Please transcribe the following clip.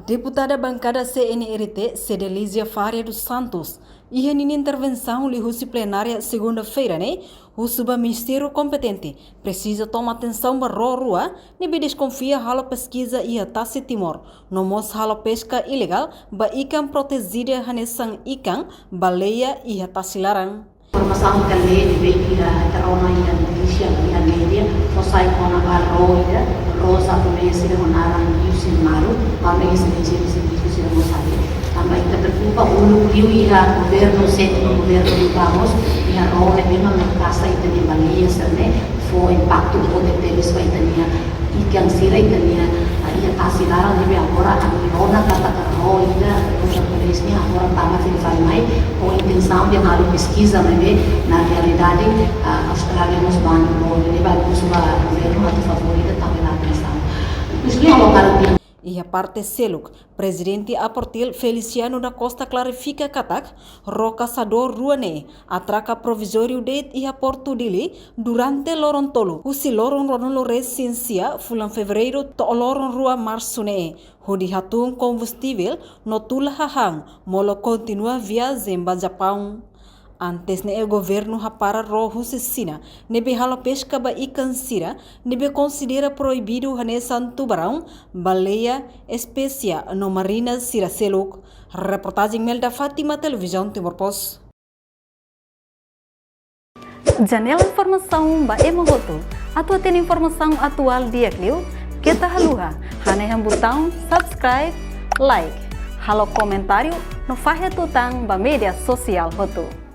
Deputada bancada CNRT, Cedelísia Faria dos Santos, ia em intervenção li Rússia plenária segunda-feira, né? O subministério competente precisa tomar atenção para a rua, nem desconfia hala pesquisa e a taxa Timor. No mos hala pesca ilegal, ba ikan protegida hanesan ikan, baleia e a taxa larang. Informação que lei veio a Roma e a notícia e a mídia, sosai com a roda, rosa também se demoraram e o sinmaru, também se demoraram moçada. Também kita berkupa ulu liu iha governo centro governo di Vamos iha roda memang merkasa itu di Bali serne fo impacto pode ter isso itania ikan sira itania iha tasilarang di agora ang rona kata roda coisa parecida agora tama se faz mais com intenção de halu pesquisa mas na realidade Austrália nos banco de vai usar governo a favorita também na atenção isso é local. E a parte seluk, presidente aportil Feliciano da Costa clarifica katak, ro caçador ruane, atraca provisório de e a Porto Dili durante loron tolo. Usi loron rono recensia fulan fevereiro to loron rua março ne. Hodi hatung combustível no tula hahang, molo continua via Zemba Japão. Antes ne o governo para rojo sina, nebe hala pesca ba ikan sira, nebe considera proibido hanesan tubarão, baleia, espécia no marina sira seluk. Reportagem Melda Fátima, Televisão Timor Post. Janela informação ba emohoto. Atua tem informação atual dia clio, kita haluha, haneham botão subscribe, like, halo comentário no fahe tutang ba media sosial hoto.